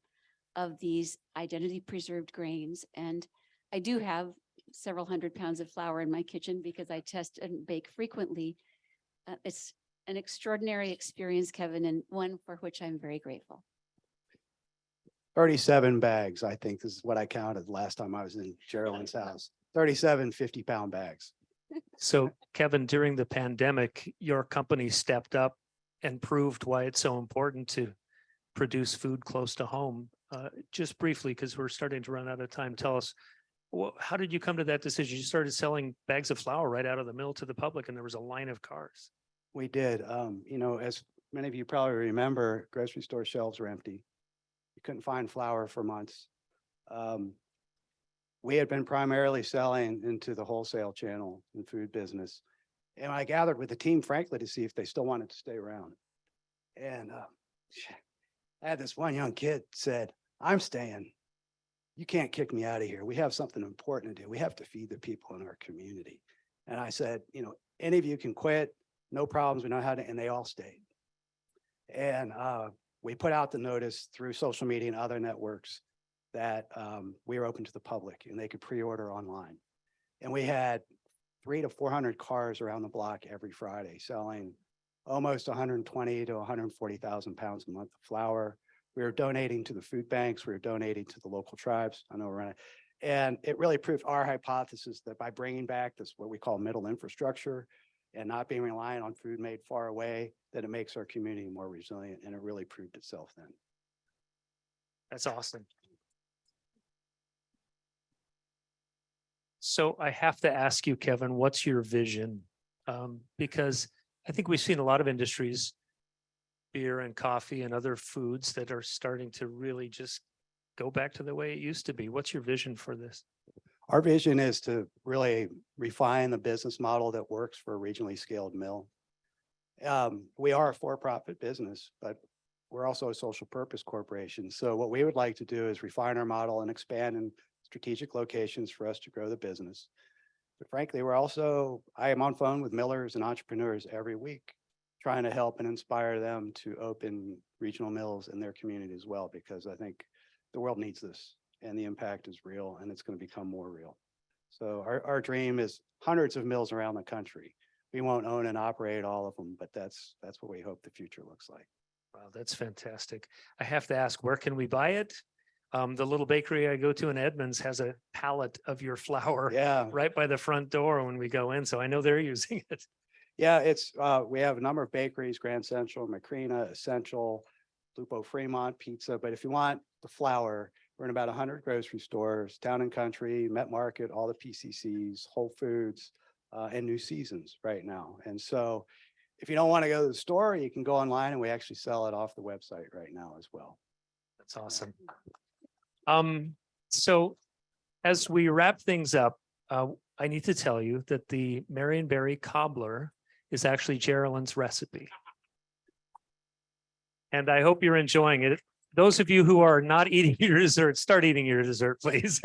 of these identity preserved grains. And I do have several hundred pounds of flour in my kitchen because I test and bake frequently. It's an extraordinary experience, Kevin, and one for which I'm very grateful. 37 bags, I think this is what I counted last time I was in Geraldine's house. 37 50-pound bags. So Kevin, during the pandemic, your company stepped up and proved why it's so important to produce food close to home. Just briefly, because we're starting to run out of time, tell us, how did you come to that decision? You started selling bags of flour right out of the mill to the public and there was a line of cars. We did. As many of you probably remember, grocery store shelves were empty. You couldn't find flour for months. We had been primarily selling into the wholesale channel and food business. And I gathered with the team, frankly, to see if they still wanted to stay around. And I had this one young kid said, I'm staying. You can't kick me out of here. We have something important to do. We have to feed the people in our community. And I said, any of you can quit, no problems. We know how to, and they all stayed. And we put out the notice through social media and other networks that we were open to the public and they could pre-order online. And we had 300 to 400 cars around the block every Friday selling almost 120 to 140,000 pounds a month of flour. We were donating to the food banks. We were donating to the local tribes. I know we're running. And it really proved our hypothesis that by bringing back this, what we call middle infrastructure and not being reliant on food made far away, that it makes our community more resilient. And it really proved itself then. That's awesome. So I have to ask you, Kevin, what's your vision? Because I think we've seen a lot of industries, beer and coffee and other foods, that are starting to really just go back to the way it used to be. What's your vision for this? Our vision is to really refine the business model that works for a regionally scaled mill. We are a for-profit business, but we're also a social purpose corporation. So what we would like to do is refine our model and expand in strategic locations for us to grow the business. But frankly, I am on phone with millers and entrepreneurs every week, trying to help and inspire them to open regional mills in their community as well, because I think the world needs this and the impact is real and it's going to become more real. So our dream is hundreds of mills around the country. We won't own and operate all of them, but that's what we hope the future looks like. Wow, that's fantastic. I have to ask, where can we buy it? The little bakery I go to in Edmonds has a pallet of your flour right by the front door when we go in. So I know they're using it. Yeah, we have a number of bakeries: Grand Central, Macrina, Essential, Lupo Fremont, Pizza. But if you want the flour, we're in about 100 grocery stores, Town and Country, Met Market, all the PCCs, Whole Foods, and New Seasons right now. And so if you don't want to go to the store, you can go online and we actually sell it off the website right now as well. That's awesome. So as we wrap things up, I need to tell you that the Marionberry cobbler is actually Geraldine's recipe. And I hope you're enjoying it. Those of you who are not eating your dessert, start eating your dessert, please.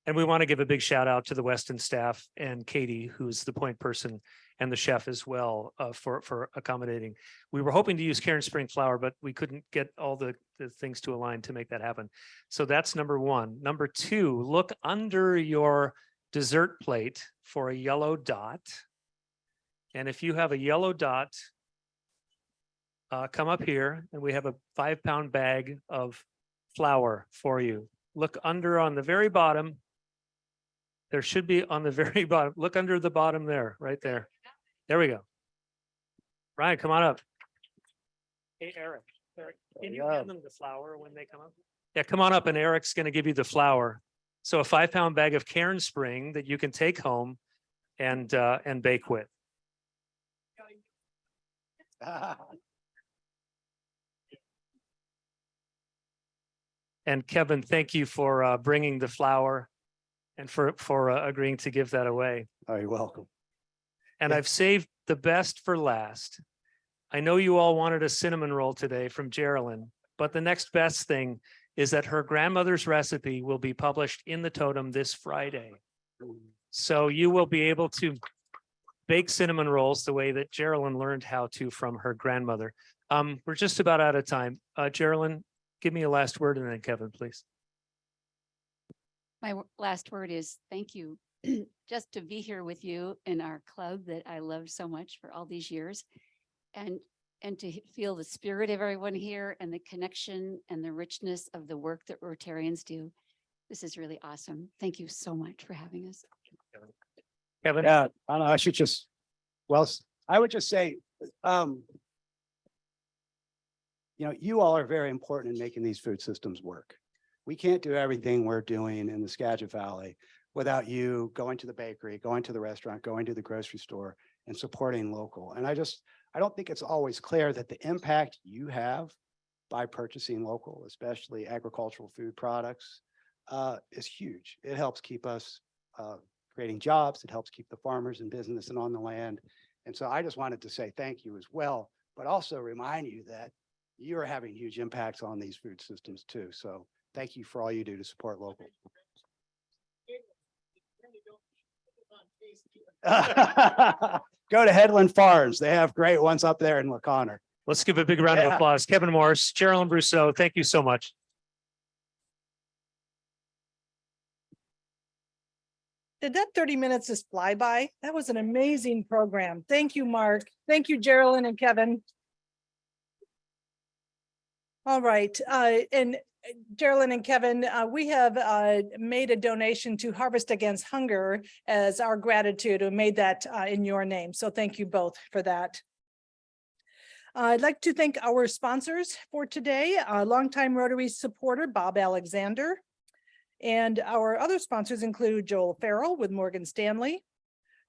And we want to give a big shout out to the Weston staff and Katie, who's the point person, and the chef as well, for accommodating. We were hoping to use Karen Spring flour, but we couldn't get all the things to align to make that happen. So that's number one. Number two, look under your dessert plate for a yellow dot. And if you have a yellow dot, come up here and we have a 5-pound bag of flour for you. Look under on the very bottom. There should be on the very bottom. Look under the bottom there, right there. There we go. Ryan, come on up. Hey, Eric, can you hand them the flour when they come up? Yeah, come on up and Eric's going to give you the flour. So a 5-pound bag of Cairn Spring that you can take home and bake with. And Kevin, thank you for bringing the flour and for agreeing to give that away. Oh, you're welcome. And Yeah. I've saved the best for last. I know you all wanted a cinnamon roll today from Geraldine, but the next best thing is that her grandmother's recipe will be published in the Totem this Friday. So you will be able to bake cinnamon rolls the way that Geraldine learned how to from her grandmother. We're just about out of time. Geraldine, give me a last word and then Kevin, please. My last word is thank you. Just to be here with you in our club that I loved so much for all these years. And to feel the spirit of everyone here and the connection and the richness of the work that Rotarians do. This is really awesome. Thank you so much for having us. Kevin? Yeah, I don't know, I should just, well, I would just say, you all are very important in making these food systems work. We can't do everything we're doing in the Skagit Valley without you going to the bakery, going to the restaurant, going to the grocery store and supporting local. And I don't think it's always clear that the impact you have by purchasing local, especially agricultural food products, is huge. It helps keep us creating jobs. It helps keep the farmers in business and on the land. And so I just wanted to say thank you as well, but also remind you that you are having huge impacts on these food systems too. So thank you for all you do to support local. Go to Headland Farms. They have great ones up there in LaConner. Let's give a big round of Yeah. applause. Kevin Morris, Geraldine Brousseau, thank you so much. Did that 30 minutes just fly by? That was an amazing program. Thank you, Mark. Thank you, Geraldine and Kevin. All right, and Geraldine and Kevin, we have made a donation to Harvest Against Hunger as our gratitude and made that in your name. So thank you both for that. I'd like to thank our sponsors for today, longtime Rotary supporter, Bob Alexander. And our other sponsors include Joel Farrell with Morgan Stanley,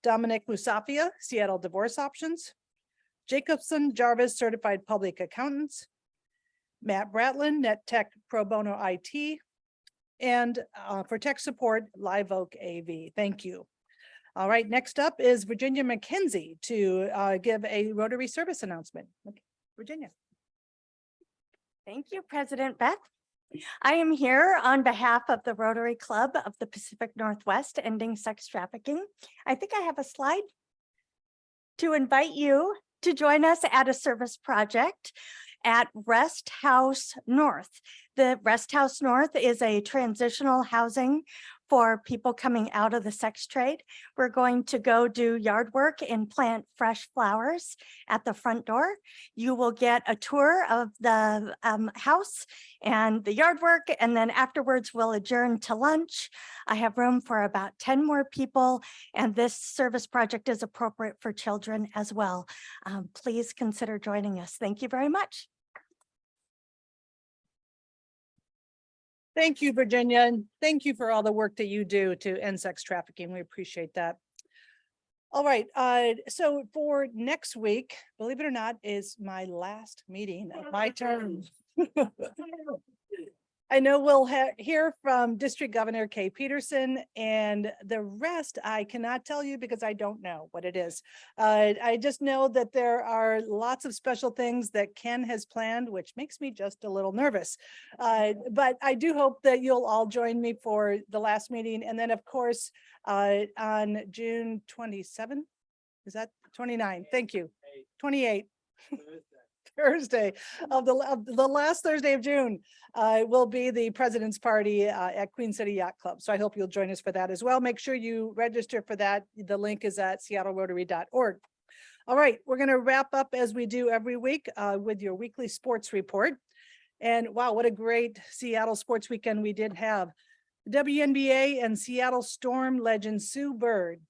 Dominic Musafia, Seattle Divorce Options, Jacobson Jarvis Certified Public Accountants, Matt Bratlin, NetTech Pro Bono IT, and for tech support, Live Oak AV. Thank you. All right, next up is Virginia McKenzie to give a Rotary service announcement. Virginia. Thank you, President Beth. I am here on behalf of the Rotary Club of the Pacific Northwest Ending Sex Trafficking. I think I have a slide to invite you to join us at a service project at Rest House North. The Rest House North is a transitional housing for people coming out of the sex trade. We're going to go do yard work and plant fresh flowers at the front door. You will get a tour of the house and the yard work, and then afterwards we'll adjourn to lunch. I have room for about 10 more people, and this service project is appropriate for children as well. Please consider joining us. Thank you very much. Thank you, Virginia, and thank you for all the work that you do to end sex trafficking. We appreciate that. All right, so for next week, believe it or not, is my last meeting of my term. I know we'll hear from District Governor Kay Peterson, and the rest I cannot tell you because I don't know what it is. I just know that there are lots of special things that Ken has planned, which makes me just a little nervous. But I do hope that you'll all join me for the last meeting. And then, of course, on June 27, is that 29? Thank you. 28. Thursday of the last Thursday of June will be the President's Party at Queen City Yacht Club. So I hope you'll join us for that as well. Make sure you register for that. The link is at seattlerotary.org. All right, we're going to wrap up as we do every week with your weekly sports report. And wow, what a great Seattle sports weekend we did have. The WNBA and Seattle Storm legend Sue Bird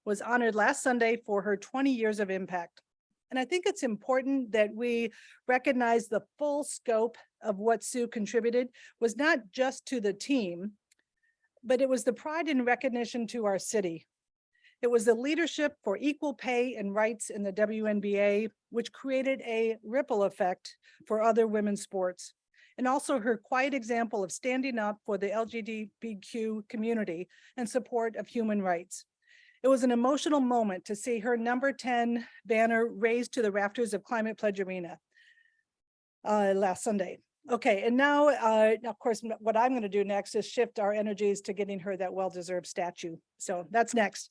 was honored last Sunday for her 20 years of impact. And I think it's important that we recognize the full scope of what Sue contributed was not just to the team, but it was the pride and recognition to our city. It was the leadership for equal pay and rights in the WNBA, which created a ripple effect for other women's sports. And also her quiet example of standing up for the LGBTQ community and support of human rights. It was an emotional moment to see her number 10 banner raised to the rafters of Climate Pledge Arena last Sunday. Okay, and now, of course, what I'm going to do next is shift our energies to getting her that well-deserved statue. So that's next.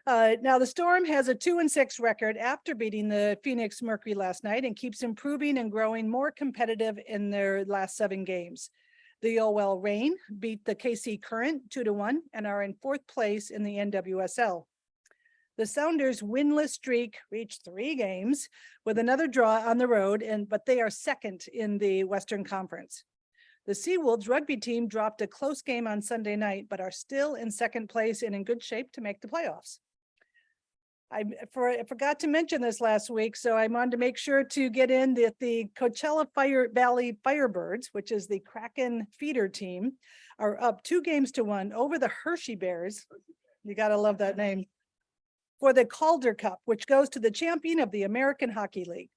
Now the Storm has a 2-6 record after beating the Phoenix Mercury last night and keeps improving and growing more competitive in their last 7 games. The Olwell Reign beat the KC Current 2-1 and are in 4th place in the NWSL. The Sounders' winless streak reached 3 games with another draw on the road, but they are 2nd in the Western Conference. The Seawolves rugby team dropped a close game on Sunday night, but are still in 2nd place and in good shape to make the playoffs. I forgot to mention this last week, so I wanted to make sure to get in that the Coachella Valley Firebirds, which is the Kraken feeder team, are up 2-1 over the Hershey Bears. You got to love that name. For the Calder Cup, which goes to the champion of the American Hockey League.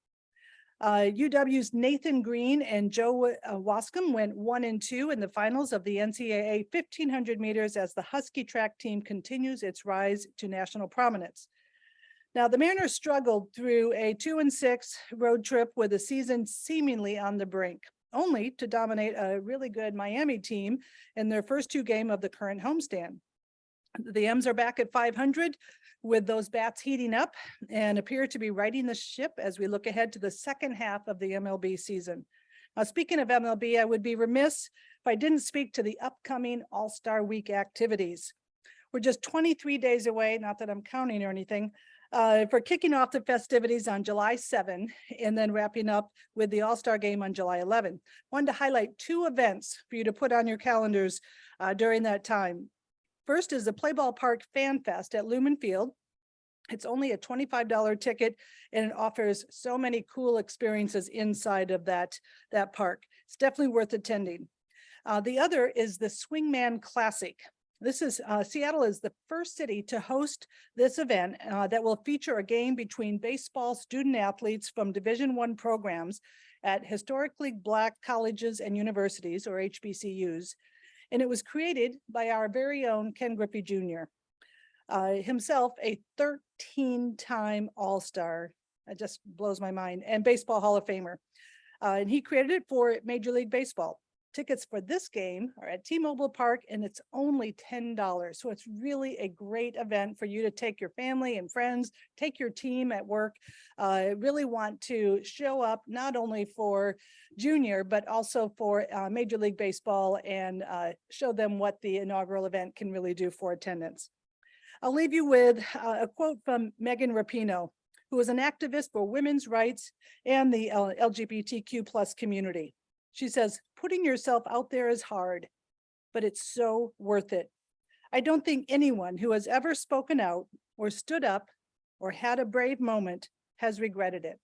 UW's Nathan Green and Joe Wascom went 1-2 in the finals of the NCAA 1500 meters as the Husky track team continues its rise to national prominence. Now, the Mariners struggled through a 2-6 road trip with the season seemingly on the brink, only to dominate a really good Miami team in their first 2 games of the current homestand. The M's are back at 500 with those bats heating up and appear to be righting the ship as we look ahead to the second half of the MLB season. Now, speaking of MLB, I would be remiss if I didn't speak to the upcoming All-Star Week activities. We're just 23 days away, not that I'm counting or anything, for kicking off the festivities on July 7 and then wrapping up with the All-Star Game on July 11. Wanted to highlight 2 events for you to put on your calendars during that time. First is the Play Ball Park Fan Fest at Lumen Field. It's only a $25 ticket and it offers so many cool experiences inside of that park. It's definitely worth attending. The other is the Swingman Classic. This is Seattle is the first city to host this event that will feature a game between baseball student athletes from Division I programs at historically Black colleges and universities, or HBCUs. And it was created by our very own Ken Griffey Jr. Himself a 13-time All-Star. It just blows my mind, and Baseball Hall of Famer. And he created it for Major League Baseball. Tickets for this game are at T-Mobile Park and it's only $10. So it's really a great event for you to take your family and friends, take your team at work. Really want to show up not only for junior, but also for Major League Baseball and show them what the inaugural event can really do for attendance. I'll leave you with a quote from Megan Rapinoe, who is an activist for women's rights and the LGBTQ+ community. She says, "Putting yourself out there is hard, but it's so worth it. I don't think anyone who has ever spoken out or stood up or had a brave moment has regretted it.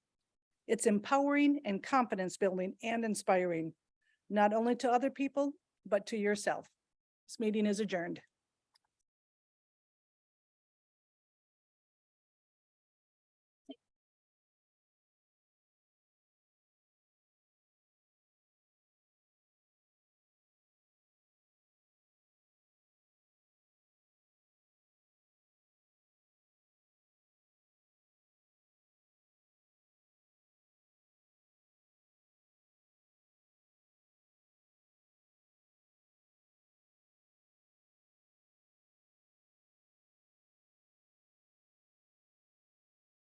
It's empowering and confidence building and inspiring, not only to other people, but to yourself." This meeting is adjourned.